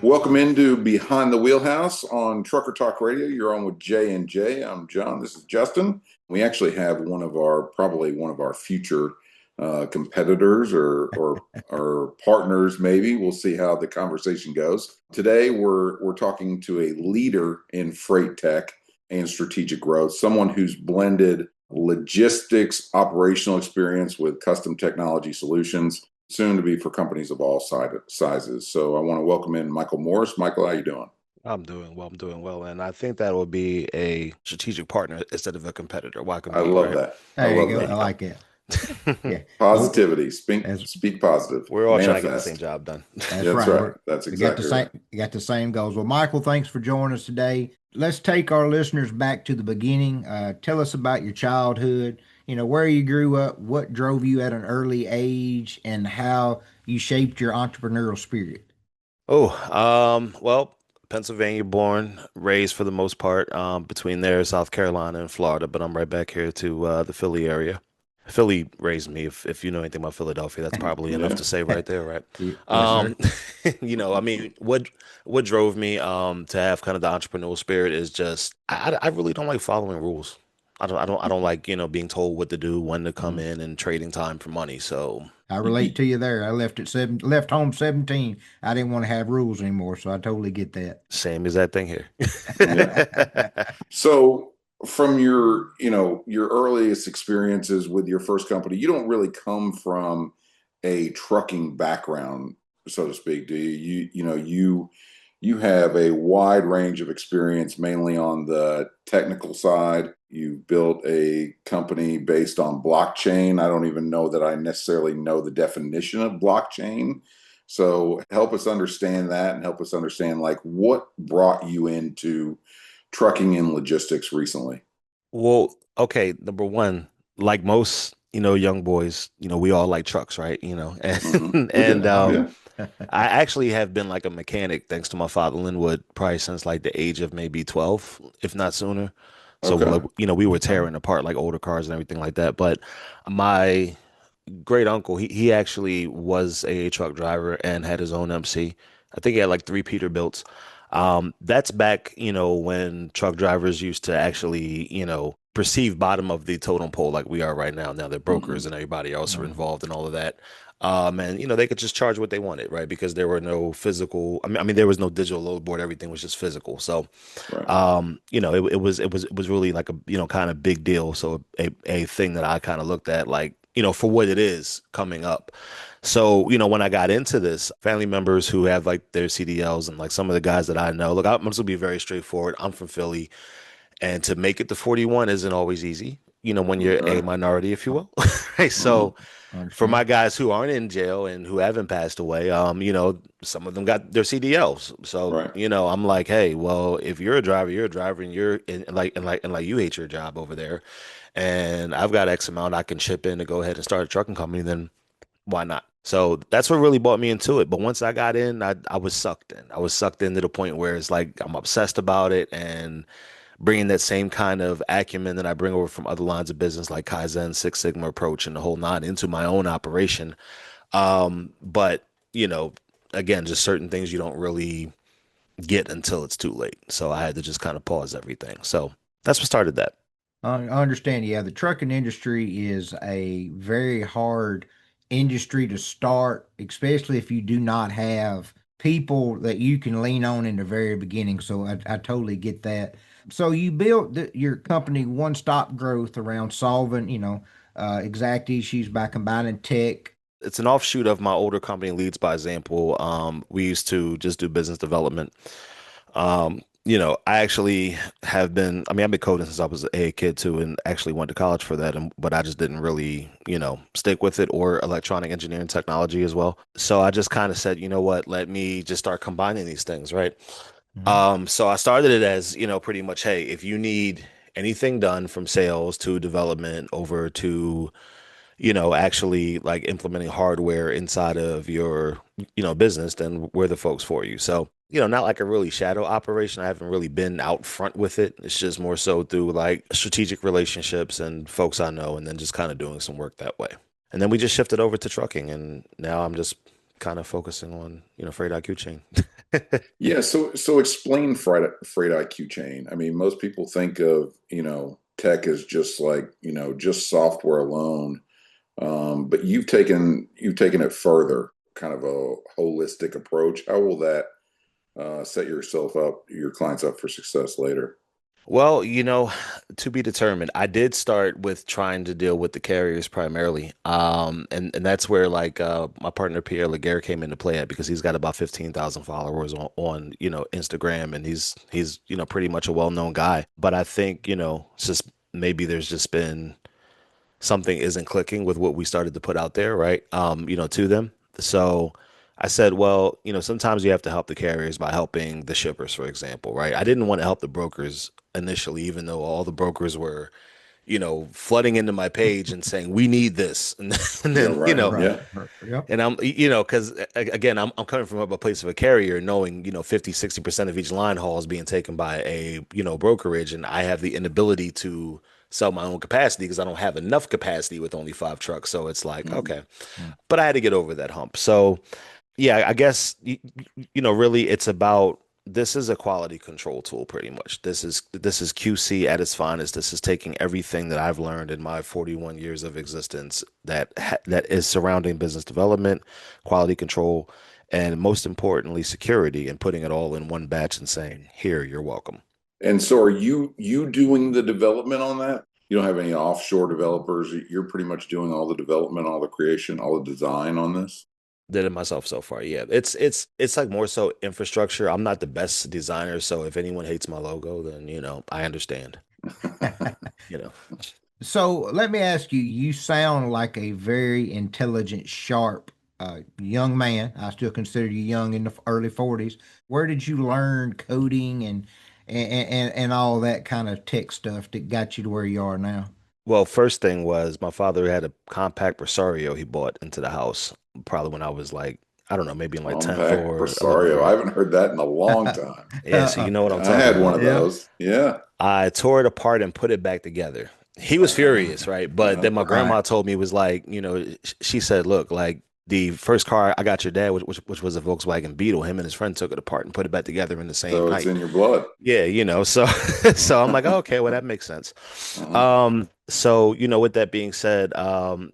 Welcome into Behind the Wheelhouse on Trucker Talk Radio. You're on with J and J. I'm John. This is Justin. We actually have probably one of our future competitors or partners. Maybe we'll see how the conversation goes. Today, we're talking to a leader in freight tech and strategic growth, someone who's blended logistics, operational experience with custom technology solutions, soon to be for companies of all sizes. So I want to welcome in Michael Morris. Michael, how you doing? I'm doing well. And I think that will be a strategic partner instead of a competitor. Why I compete, love right? that. I There you love go. There I you that. go. like it. Yeah. Well, Positivity. Speak, that's speak positive. We're all trying to get the same Manifest. job done. that's That's right. right. That's exactly right. We got the same goals. Well, Michael, thanks for joining us today. Let's take our listeners back to the beginning. Tell us about your childhood. Where you grew up, what drove you at an early age, and how you shaped your entrepreneurial spirit. Well, Pennsylvania born, raised for the most part, between there, South Carolina and Florida, but I'm right back here to the Philly area. Philly raised me. If you know anything about Philadelphia, that's probably enough Yeah. to say right there, right? Yes, Um, sir. I mean, what drove me to have kind of the entrepreneurial spirit is just I really don't like following rules. I don't like, being told what to do, when to come Mhm. in and trading time for money. So I You- relate you- to you there. I left home 17. I didn't want to have rules anymore, so I totally get that. same as that thing here. yeah. So from your earliest experiences with your first company, you don't really come from a trucking background, so to speak, do you? You have a wide range of experience, mainly on the technical side. You built a company based on blockchain. I don't even know that I necessarily know the definition of blockchain. So help us understand that and help us understand like what brought you into trucking and logistics recently. Well, okay, number one, like most, young boys, we all like trucks, right? Hmm. And We and do. Oh um yeah. Yeah. I actually have been like a mechanic thanks to my father Linwood probably since like the age of maybe 12, if not sooner. So Okay. like, we were Okay. tearing apart like older cars and everything like that. But my great uncle, he actually was a truck driver and had his own MC. I think he had like three Peterbilts. That's back, when truck drivers used to actually, perceive bottom of the totem pole like we are right now. Now they're brokers Hmm. and everybody else are Mhm. involved in all of that. And they could just charge what they wanted, right? Because there were no physical. I mean, there was no digital load board. Everything was just physical. So, Right. it was really like a kind of big deal. So a thing that I kind of looked at like for what it is coming up. So when I got into this, family members who have like their CDLs and like some of the guys that I know, look, I'm just gonna be very straightforward. I'm from Philly, and to make it to 41 isn't always easy. When you're a Right. minority, if you will. Right. Hmm. So I for my understand. guys who aren't in jail and who haven't passed away, some of them got their CDLs. So, Right. I'm like, hey, well, if you're a driver and you're in and like you hate your job over there, and I've got X amount I can chip in to go ahead and start a trucking company, then why not? So that's what really brought me into it. But once I got in, I was sucked in. I was sucked in to the point where it's like I'm obsessed about it and bringing that same kind of acumen that I bring over from other lines of business like Kaizen, Six Sigma approach, and the whole nine into my own operation. But you know, again, just certain things you don't really get until it's too late. So I had to just kind of pause everything. So that's what started that. I understand. Yeah, the trucking industry is a very hard industry to start, especially if you do not have people that you can lean on in the very beginning. So I totally get that. So you built your company One Stop Growth around solving, exact issues by combining tech. It's an offshoot of my older company, Leads by Example. We used to just do business development. I actually I mean, I've been coding since I was a kid too, and actually went to college for that. But I just didn't really, stick with it or electronic engineering technology as well. So I just kind of said, you know what, let me just start combining these things, right? Mhm. So I started it as, pretty much, hey, if you need anything done from sales to development over to actually like implementing hardware inside of your, business, then we're the folks for you. So, not like a really shadow operation. I haven't really been out front with it. It's just more so through like strategic relationships and folks I know, and then just kind of doing some work that way. And then we just shifted over to trucking, and now I'm just kind of focusing on, Freight IQ chain. Yeah, so explain freight IQ chain. I mean, most people think of, tech as just like, just software alone. But you've taken it further, kind of a holistic approach. How will that set your clients up for success later? Well, to be determined. I did start with trying to deal with the carriers primarily. And that's where like my partner Pierre Laguerre came into play at because he's got about 15,000 followers on Instagram and he's pretty much a well-known guy. But I think, it's just maybe there's just been something isn't clicking with what we started to put out there, right? To them. So I said, well, sometimes you have to help the carriers by helping the shippers, for example, right? I didn't want to help the brokers initially, even though all the brokers were, flooding into my page and saying, we need this. And Yeah, then, right. Right. Yeah. Yep. and because again, I'm coming from a place of a carrier, knowing, 50, 60% of each line haul is being taken by a, brokerage, and I have the inability to sell my own capacity because I don't have enough capacity with only 5 trucks. So it's like, Mhm. okay, but I had to get over that hump. So yeah, I guess really it's about this is a quality control tool pretty much. This is QC at its finest. This is taking everything that I've learned in my 41 years of existence that is surrounding business development, quality control, and most importantly, security, and putting it all in one batch and saying, "Here, you're welcome." And so are you doing the development on that? You don't have any offshore developers. You're pretty much doing all the development, all the creation, all the design on this? Did it myself so far. Yeah. It's like more so infrastructure. I'm not the best designer, so if anyone hates my logo, then I understand. You know. So let me ask you, you sound like a very intelligent, sharp young man. I still consider you young in the early 40s. Where did you learn coding and all that kind of tech stuff that got you to where you are now? Well, first thing was my father had a compact Presario he bought into the house probably when I was like, I don't know, maybe in like 10th Compact or 11th Presario. I grade. haven't heard that in a long time. Yeah, so you know what I'm I talking had one about. of Yeah. those. Yeah. I tore it apart and put it back together. He was furious, right? But then my Right. grandma told me was like, she said, "Look, like the first car I got your dad, which was a Volkswagen Beetle. Him and his friend took it apart and put it back together in the same So it's night." in your blood. Yeah, so so I'm like, okay, well that makes sense. Uh-huh. So with that being said,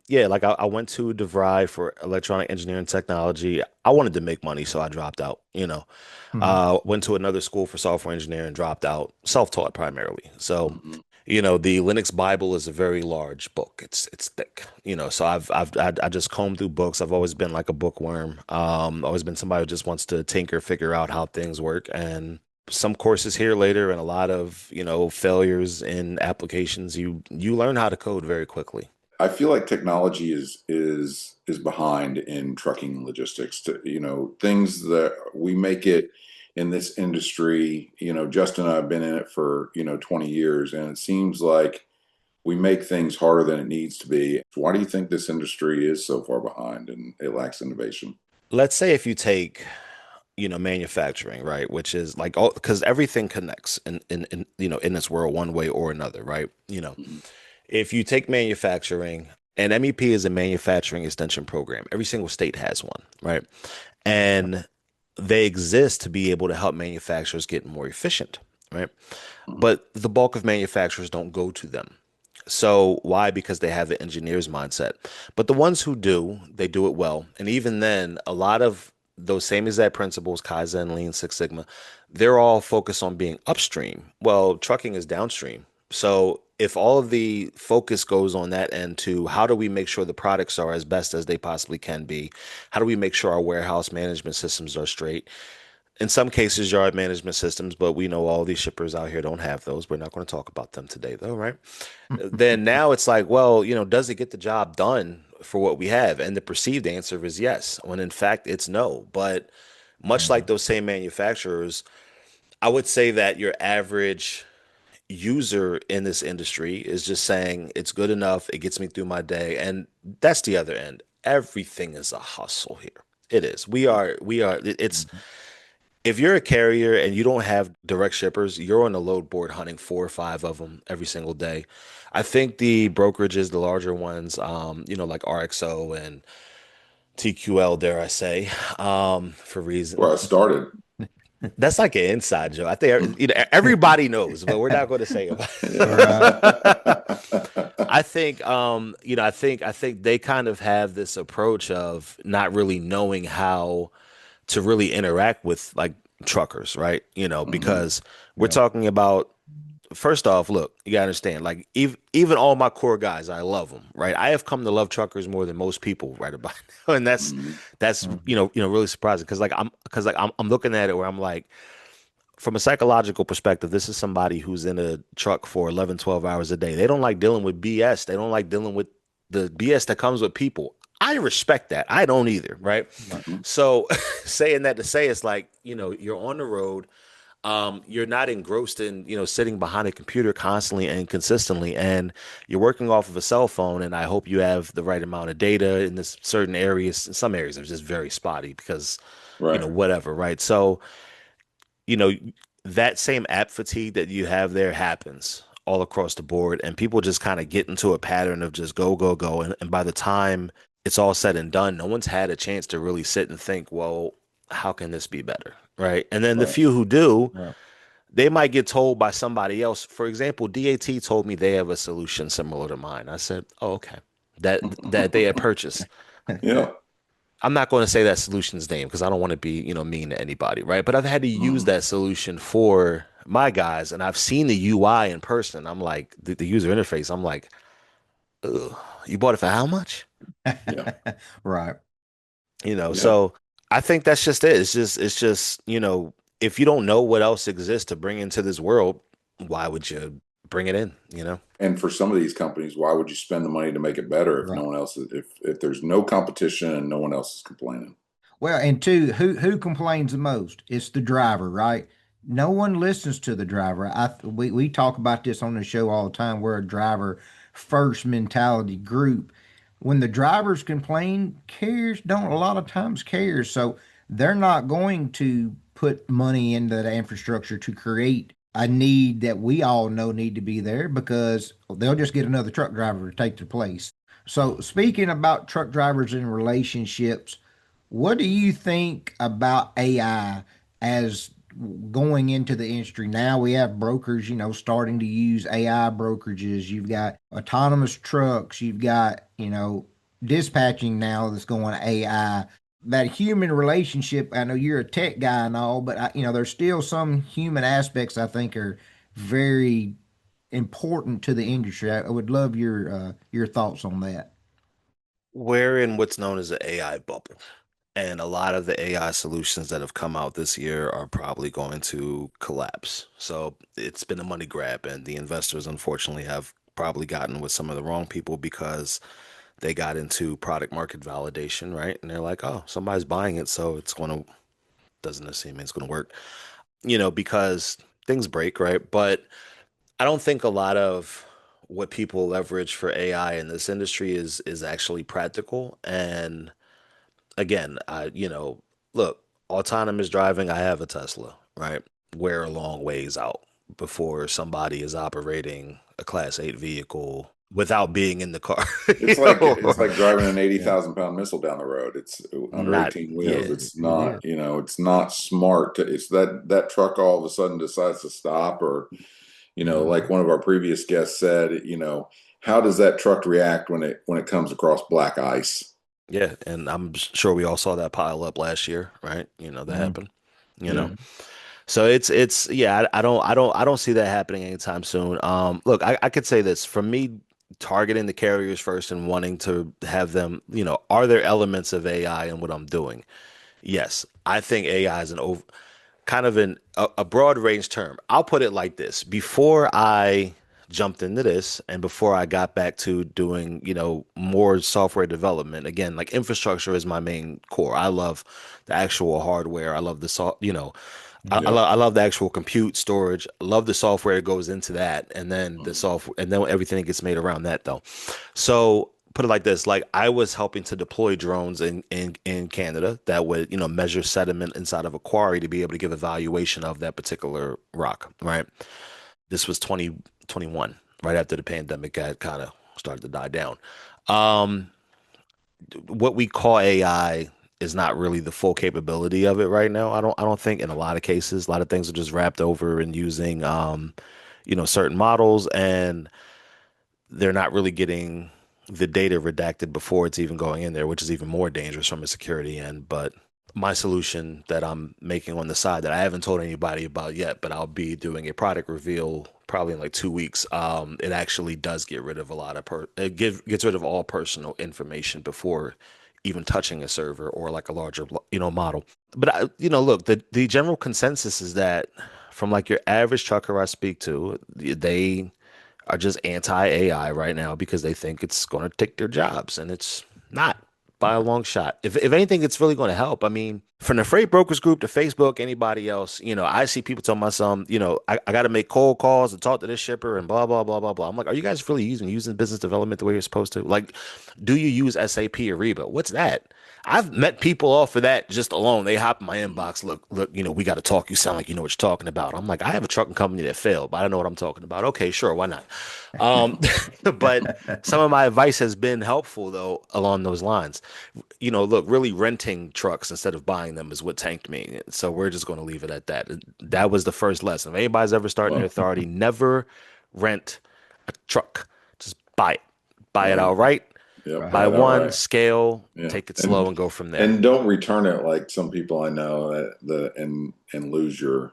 yeah, like I went to DeVry for electronic engineering technology. I wanted to make money, so I dropped out. Mhm. Went to another school for software engineering, dropped out, self-taught primarily. So, Mhm. the Linux Bible is a very large book. It's thick. So I just combed through books. I've always been like a bookworm. Always been somebody who just wants to tinker, figure out how things work, and some courses here later, and a lot of failures in applications. You learn how to code very quickly. I feel like technology is behind in trucking and logistics. Things that we make it in this industry. Justin and I have been in it for 20 years, and it seems like we make things harder than it needs to be. Why do you think this industry is so far behind and it lacks innovation? Let's say if you take manufacturing, right? Which is like all because everything connects in in this world one way or another, right? Mhm. If you take manufacturing, and MEP is a manufacturing extension program. Every single state has one, right? And they exist to be able to help manufacturers get more efficient, right? But the bulk of manufacturers don't go to them. So why? Because they have the engineer's mindset. But the ones who do, they do it well. And even then, a lot of those same exact principles, Kaizen, Lean, Six Sigma, they're all focused on being upstream. Well, trucking is downstream. So if all of the focus goes on that end to how do we make sure the products are as best as they possibly can be? How do we make sure our warehouse management systems are straight? In some cases, yard management systems, but we know all these shippers out here don't have those. We're not going to talk about them today, though, right? Then now it's like, well, does it get the job done for what we have? And the perceived answer is yes, when in fact it's no. But much like Mhm. those same manufacturers, I would say that your average user in this industry is just saying it's good enough, it gets me through my day. And that's the other end. Everything is a hustle here. It is. It's Mhm. if you're a carrier and you don't have direct shippers, you're on the load board hunting 4 or 5 of them every single day. I think the brokerages, the larger ones, like RXO and TQL, dare I say, for reason. Where I started. That's like an inside joke. I think everybody knows, but we're not going to say about Right. it. I think I think they kind of have this approach of not really knowing how to really interact with like truckers, right? Mhm. Because we're Yeah. talking about first off, look, you gotta understand, like even all my core guys, I love them, right? I have come to love truckers more than most people right about now, and Mhm. that's Mhm. really surprising because I'm looking at it where I'm like, from a psychological perspective, this is somebody who's in a truck for 11, 12 hours a day. They don't like dealing with BS. They don't like dealing with the BS that comes with people. I respect that. I don't either, right? Right. Mhm. So saying that to say it's like, you're on the road, you're not engrossed in, sitting behind a computer constantly and consistently, and you're working off of a cell phone. And I hope you have the right amount of data in this certain areas. In some areas, are just very spotty because, Right. whatever, right? So, you know, that same app fatigue that you have there happens all across the board, and people just kind of get into a pattern of just go, go, go. And by the time it's all said and done, no one's had a chance to really sit and think, well, how can this be better? Right. And then the Right. few who do, Right. they might get told by somebody else. For example, DAT told me they have a solution similar to mine. I said, "Oh, okay." That they had purchased. Yeah. I'm not going to say that solution's name because I don't want to be, mean to anybody, right? But I've had to use Mhm. that solution for my guys, and I've seen the UI in person. I'm like, the user interface. I'm like, ugh, you bought it for how much? Yeah. Right. Yeah. So I think that's just it. It's just, if you don't know what else exists to bring into this world, why would you bring it in, And for some of these companies, why would you spend the money to make it better if no Right. one else is, if there's no competition and no one else is complaining? Well, and two, who complains the most? It's the driver, right? No one listens to the driver. We talk about this on the show all the time. We're a driver first mentality group. When the drivers complain, carriers don't a lot of times care. So they're not going to put money into the infrastructure to create a need that we all know need to be there because they'll just get another truck driver to take their place. So speaking about truck drivers and relationships, what do you think about AI as going into the industry? Now we have brokers, starting to use AI brokerages. You've got autonomous trucks. You've got, dispatching now that's going AI. That human relationship, I know you're a tech guy and all, but there's still some human aspects I think are very important to the industry. I would love your thoughts on that. We're in what's known as an AI bubble. And a lot of the AI solutions that have come out this year are probably going to collapse. So it's been a money grab, and the investors, unfortunately, have probably gotten with some of the wrong people because they got into product market validation, right? And they're like, oh, somebody's buying it, so it's going to, doesn't necessarily mean it's going to work, because things break, right? But I don't think a lot of what people leverage for AI in this industry is actually practical. And again, look, autonomous driving, I have a Tesla, right? We're a long ways out before somebody is operating a Class 8 vehicle without being in the car. It's You like know? it's like driving an eighty Yeah, thousand pound missile down the road. It's under Not, 18 wheels. yeah, It's it is. not, it's not smart. It's that truck all of a sudden decides to stop, or like Mhm. one of our previous guests said, how does that truck react when it comes across black ice? yeah. And I'm sure we all saw that pile up last year, right? That Mhm. happened, you know. Yeah. Mhm. So it's yeah, I don't see that happening anytime soon. Look, I could say this for me, targeting the carriers first and wanting to have them, are there elements of AI in what I'm doing? Yes, I think AI is an over kind of a broad range term. I'll put it like this. Before I jumped into this and before I got back to doing, more software development, again, like infrastructure is my main core. I love the actual hardware. I love the I Yeah. love the actual compute storage. I love the software that goes into that, and then the Mhm. software, and then everything that gets made around that, though. So put it like this: like I was helping to deploy drones in Canada that would measure sediment inside of a quarry to be able to give evaluation of that particular rock. Right. This was 2021, right after the pandemic had kind of started to die down. Um, what we call AI. is not really the full capability of it right now. I don't think in a lot of cases, a lot of things are just wrapped over and using certain models, and they're not really getting the data redacted before it's even going in there, which is even more dangerous from a security end. But my solution that I'm making on the side that I haven't told anybody about yet, but I'll be doing a product reveal probably in like 2 weeks. It actually does get rid of a lot of gets rid of all personal information before even touching a server or like a larger, model. But look, the general consensus is that from like your average trucker I speak to, they are just anti-AI right now because they think it's going to take their jobs, and it's not by a long shot. If anything, it's really going to help. I mean, from the freight brokers group to Facebook, anybody else, I see people telling my son, I got to make cold calls and talk to this shipper and blah blah blah blah blah. I'm like, are you guys really using business development the way you're supposed to? Like, do you use SAP or Reba? What's that? I've met people off of that just alone. They hop in my inbox. Look, we got to talk. You sound like you know what you're talking about. I'm like, I have a trucking company that failed, but I don't know what I'm talking about. Okay, sure, why not? Um, but some of my advice has been helpful though along those lines. Look, really renting trucks instead of buying them is what tanked me. So we're just going to leave it at that. That was the first lesson. If anybody's ever starting their Well, authority, never rent a truck. Just buy it. Buy it right. outright. Yep. Right. Buy Buy it one, outright. scale, Yeah. take it slow and go from there. And don't return it like some people I know and lose your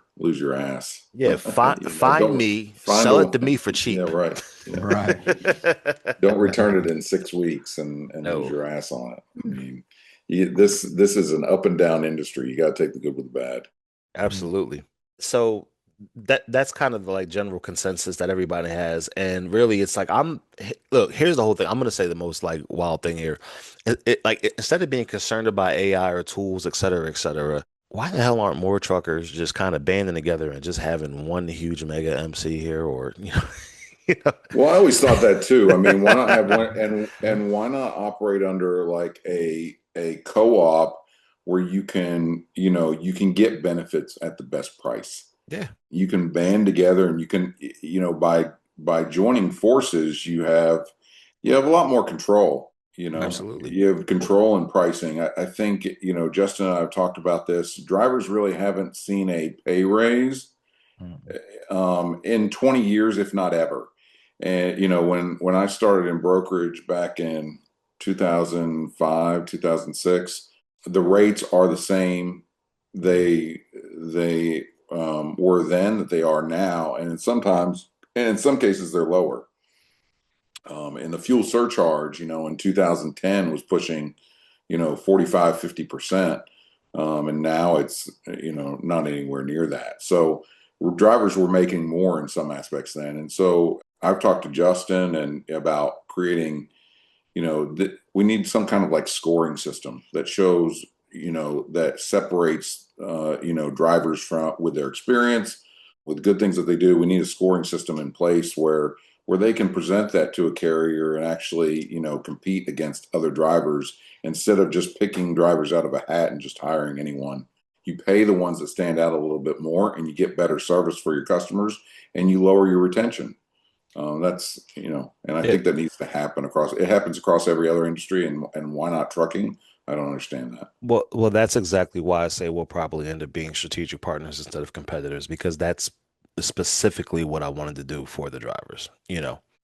ass. Yeah, find Don't me, find sell it a to me for yeah, cheap. right. Yeah. Right. Don't return it in 6 weeks and lose No, your ass on it. I mean, this is an up and down industry. You got to take the good with the bad. absolutely. So that's kind of the like general consensus that everybody has. And really it's like look, here's the whole thing. I'm gonna say the most like wild thing here. Instead of being concerned about AI or tools, et cetera, why the hell aren't more truckers just kind of banding together and just having one huge mega MC here or you know? Well, I always thought that too. I mean, why not have one and why not operate under like a co-op where you can get benefits at the best price. Yeah, You can band together and you can by joining forces you have a lot more control. absolutely. You have control in pricing. I think Justin and I have talked about this. Drivers really haven't seen a pay raise Mhm. in 20 years, if not ever. And when I started in brokerage back in 2005, 2006, the rates are the same. They were then that they are now, and in some cases they're lower. And the fuel surcharge, in 2010 was pushing, 45, 50%. And now it's, not anywhere near that. So drivers were making more in some aspects then. And so I've talked to Justin and about creating, we need some kind of like scoring system that shows, that separates, drivers from with their experience, with good things that they do. We need a scoring system in place where they can present that to a carrier and actually, compete against other drivers instead of just picking drivers out of a hat and just hiring anyone. You pay the ones that stand out a little bit more and you get better service for your customers and you lower your retention. That's, and I Yeah. think that needs to happen it happens across every other industry and why not trucking? I don't understand that. Well, that's exactly why I say we'll probably end up being strategic partners instead of competitors, because that's specifically what I wanted to do for the drivers.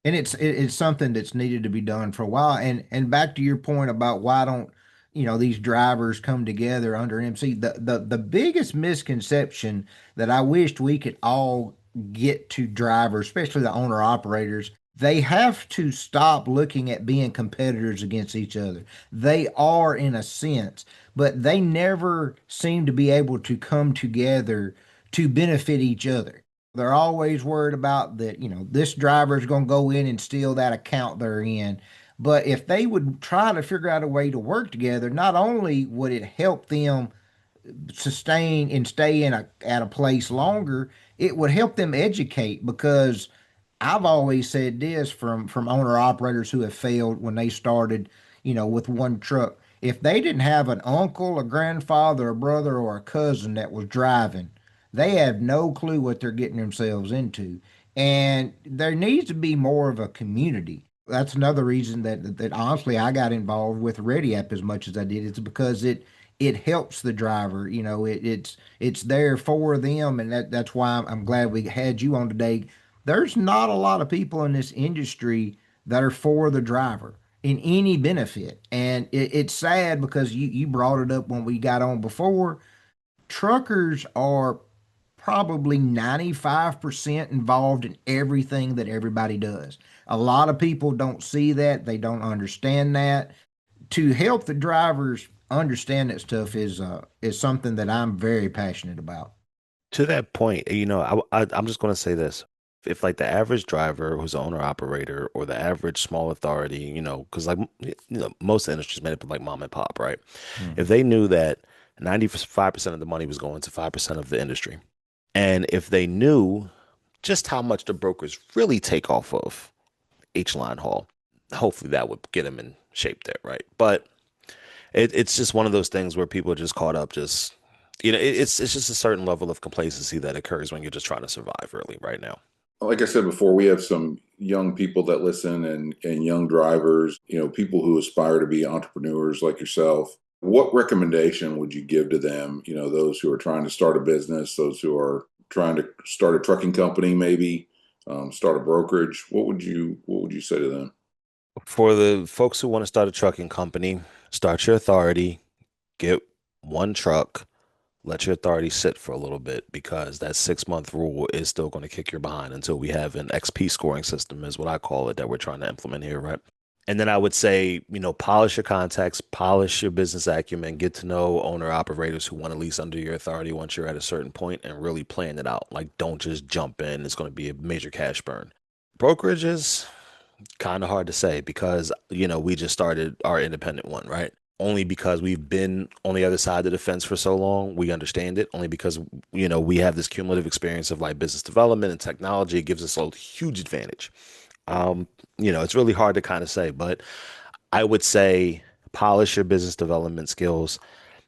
And it's something that's needed to be done for a while. And back to your point about why don't these drivers come together under an MC? The biggest misconception that I wished we could all get to drivers, especially the owner operators, they have to stop looking at being competitors against each other. They are in a sense, but they never seem to be able to come together to benefit each other. They're always worried about that, this driver is going to go in and steal that account they're in. But if they would try to figure out a way to work together, not only would it help them sustain and stay at a place longer, it would help them educate because I've always said this from owner operators who have failed when they started, with one truck. If they didn't have an uncle, a grandfather, a brother, or a cousin that was driving, they have no clue what they're getting themselves into. And there needs to be more of a community. That's another reason that honestly I got involved with Ready App as much as I did. It's because it helps the driver. It's there for them, and that's why I'm glad we had you on today. There's not a lot of people in this industry that are for the driver in any benefit, and it's sad because you brought it up when we got on before. Truckers are probably 95% involved in everything that everybody does. A lot of people don't see that, they don't understand that. To help the drivers understand that stuff is something that I'm very passionate about. To that point, I'm just going to say this. If like the average driver who's an owner operator or the average small authority, because like most industries made up of like mom and pop, right? If Mhm. they knew that 95% of the money was going to 5% of the industry, and if they knew just how much the brokers really take off of H line haul, hopefully that would get them in shape there, right? But it's just one of those things where people are just caught up, just it's just a certain level of complacency that occurs when you're just trying to survive really right now. Like I said before, we have some young people that listen and young drivers, people who aspire to be entrepreneurs like yourself. What recommendation would you give to them? Those who are trying to start a business, those who are trying to start a trucking company, maybe start a brokerage. What would you say to them? For the folks who want to start a trucking company, start your authority, get one truck, let your authority sit for a little bit because that 6 month rule is still going to kick your behind until we have an XP scoring system, is what I call it, that we're trying to implement here, right? And then I would say, polish your contacts, polish your business acumen, get to know owner operators who want to lease under your authority once you're at a certain point and really plan it out. Like, don't just jump in. It's going to be a major cash burn. Brokerages, kind of hard to say because, we just started our independent one, right? Only because we've been on the other side of the fence for so long, we understand it. Only because, we have this cumulative experience of like business development and technology. It gives us a huge advantage. Um, it's really hard to kind of say, but I would say polish your business development skills.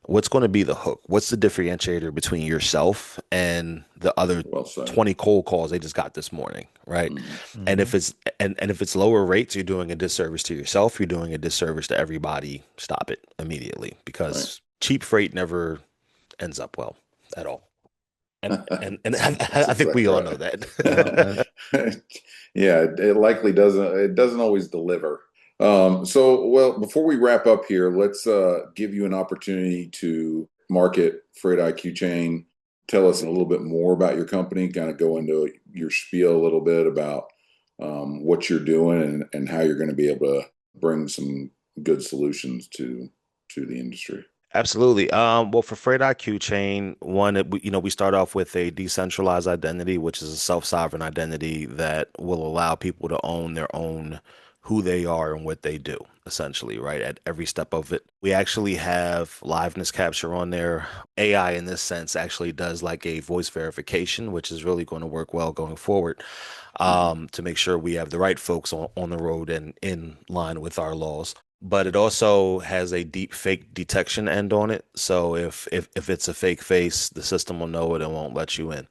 What's going to be the hook? What's the differentiator between yourself and the other Well said. 20 cold calls they just got this morning, right? Mhm. And Mhm. if it's lower rates, you're doing a disservice to yourself, you're doing a disservice to everybody. Stop it immediately Right. because cheap freight never ends up well at all. And That's I think we exactly all know right. Yeah, that. Yeah, it likely doesn't. It doesn't always deliver. So, well, before we wrap up here, let's give you an opportunity to market Freight IQ Chain. Tell us a little bit more about your company. Kind of go into your spiel a little bit about what you're doing and how you're going to be able to bring some good solutions to the industry. Absolutely. Well, for Freight IQ Chain, one, we start off with a decentralized identity, which is a self-sovereign identity that will allow people to own their own who they are and what they do, essentially, right? At every step of it. We actually have liveness capture on there. AI in this sense actually does like a voice verification, which is really going to work well going forward, Mhm. to make sure we have the right folks on the road and in line with our laws. But it also has a deep fake detection end on it. So if it's a fake face, the system will know it and won't let you in.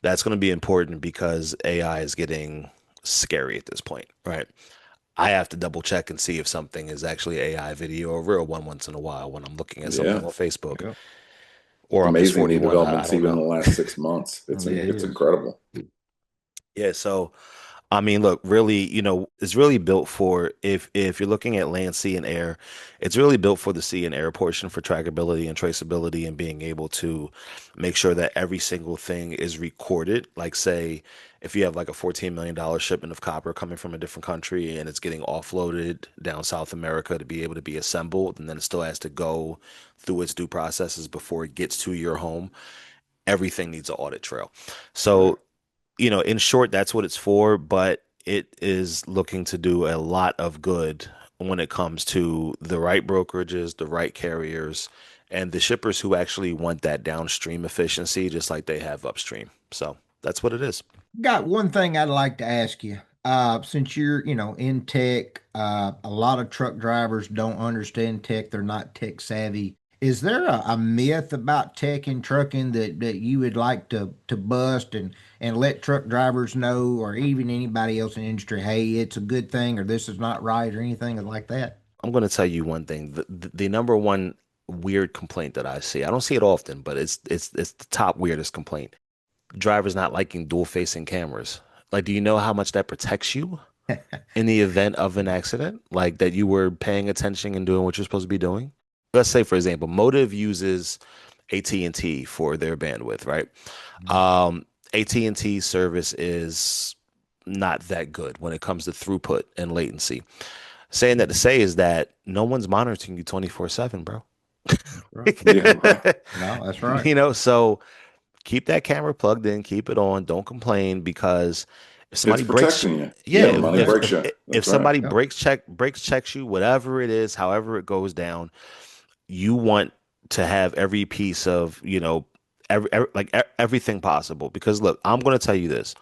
That's going to be important because AI is getting scary at this point, right? I have to double check and see if something is actually AI video or a real one once in a while when I'm looking at something Yeah, on Facebook yeah, or it's I'm just amazing the 41. I developments don't even in know. the last 6 months. It's it it's is. incredible. Yeah, so I mean, look, really, it's really built for if you're looking at land, sea, and air, it's really built for the sea and air portion for trackability and traceability and being able to make sure that every single thing is recorded. Like, say, if you have like a $14 million shipment of copper coming from a different country and it's getting offloaded down South America to be able to be assembled, and then it still has to go through its due processes before it gets to your home, everything needs an audit trail. Right. So in short, that's what it's for, but it is looking to do a lot of good when it comes to the right brokerages, the right carriers, and the shippers who actually want that downstream efficiency, just like they have upstream. So that's what it is. Got one thing I'd like to ask you. Since you're, in tech, a lot of truck drivers don't understand tech. They're not tech savvy. Is there a myth about tech and trucking that you would like to bust and let truck drivers know, or even anybody else in the industry, hey, it's a good thing, or this is not right, or anything like that? I'm going to tell you one thing. The number one weird complaint that I see. I don't see it often, but it's the top weirdest complaint. Drivers not liking dual facing cameras. Like, do you know how much that protects you in the event of an accident? Like that you were paying attention and doing what you're supposed to be doing? Let's say, for example, Motive uses AT&T for their bandwidth, right? AT&T service is not that good when it comes to throughput and latency. Saying that to say is that no one's monitoring you 24/7, bro. Right. Yeah, right. No, that's right. You know, so keep that camera plugged in, keep it on, don't complain because if somebody It's breaks, protecting you. yeah, Money breaks you. if That's right. somebody Yep. breaks checks you, whatever it is, however it goes down, you want to have every piece of, you know, everything possible. Because look, I'm going to tell you this.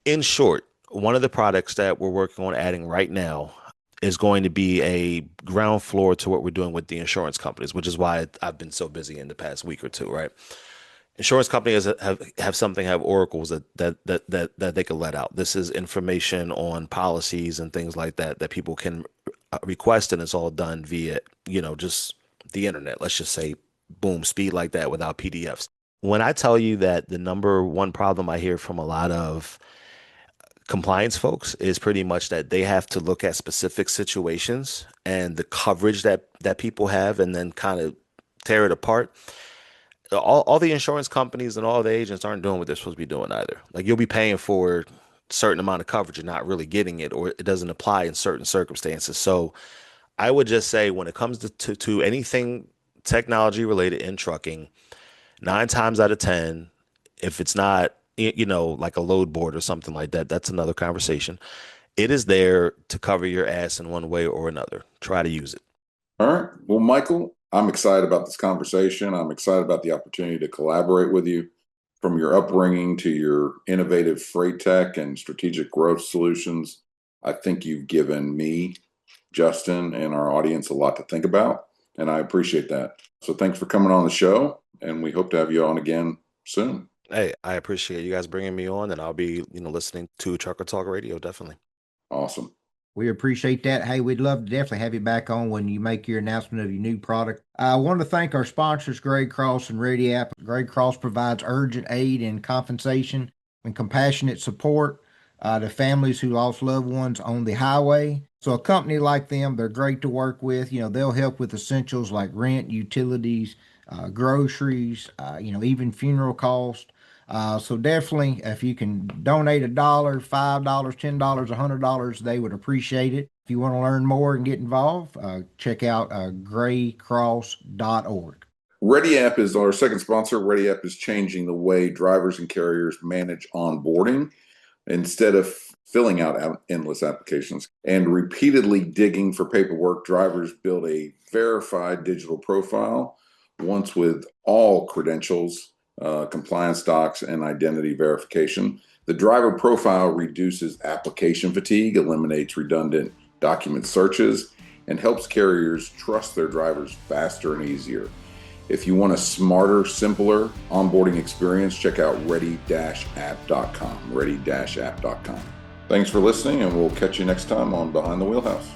In short, one of the products that we're working on adding right now is going to be a ground floor to what we're doing with the insurance companies, which is why I've been so busy in the past week or two, right? Insurance companies have oracles that they can let out. This is information on policies and things like that that people can request, and it's all done via, you know, just the internet. Let's just say, boom, speed like that without PDFs. When I tell you that the number one problem I hear from a lot of compliance folks is pretty much that they have to look at specific situations and the coverage that people have and then kind of tear it apart. All the insurance companies and all the agents aren't doing what they're supposed to be doing either. Like you'll be paying for a certain amount of coverage and not really getting it, or it doesn't apply in certain circumstances. So I would just say when it comes to anything technology related in trucking, 9 times out of 10, if it's not, you know, like a load board or something like that, that's another conversation. It is there to cover your ass in one way or another. Try to use it. All right. Well, Michael, I'm excited about this conversation. I'm excited about the opportunity to collaborate with you from your upbringing to your innovative freight tech and strategic growth solutions. I think you've given me, Justin, and our audience a lot to think about, and I appreciate that. So thanks for coming on the show, and we hope to have you on again soon. Hey, I appreciate you guys bringing me on, and I'll be, you know, listening to Trucker Talk Radio, definitely. Awesome. We appreciate that. Hey, we'd love to definitely have you back on when you make your announcement of your new product. I want to thank our sponsors, Grey Cross and Ready App. Grey Cross provides urgent aid and compensation and compassionate support to families who lost loved ones on the highway. So a company like them, they're great to work with. You know, they'll help with essentials like rent, utilities, groceries, you know, even funeral costs. So definitely, if you can donate $1, $5, $10, $100, they would appreciate it. If you want to learn more and get involved, check out graycross.org. Ready App is our second sponsor. Ready App is changing the way drivers and carriers manage onboarding. Instead of filling out endless applications and repeatedly digging for paperwork, drivers build a verified digital profile, once with all credentials, compliance docs, and identity verification. The driver profile reduces application fatigue, eliminates redundant document searches, and helps carriers trust their drivers faster and easier. If you want a smarter, simpler onboarding experience, check out ready-app.com, ready-app.com. Thanks for listening, and we'll catch you next time on Behind the Wheelhouse.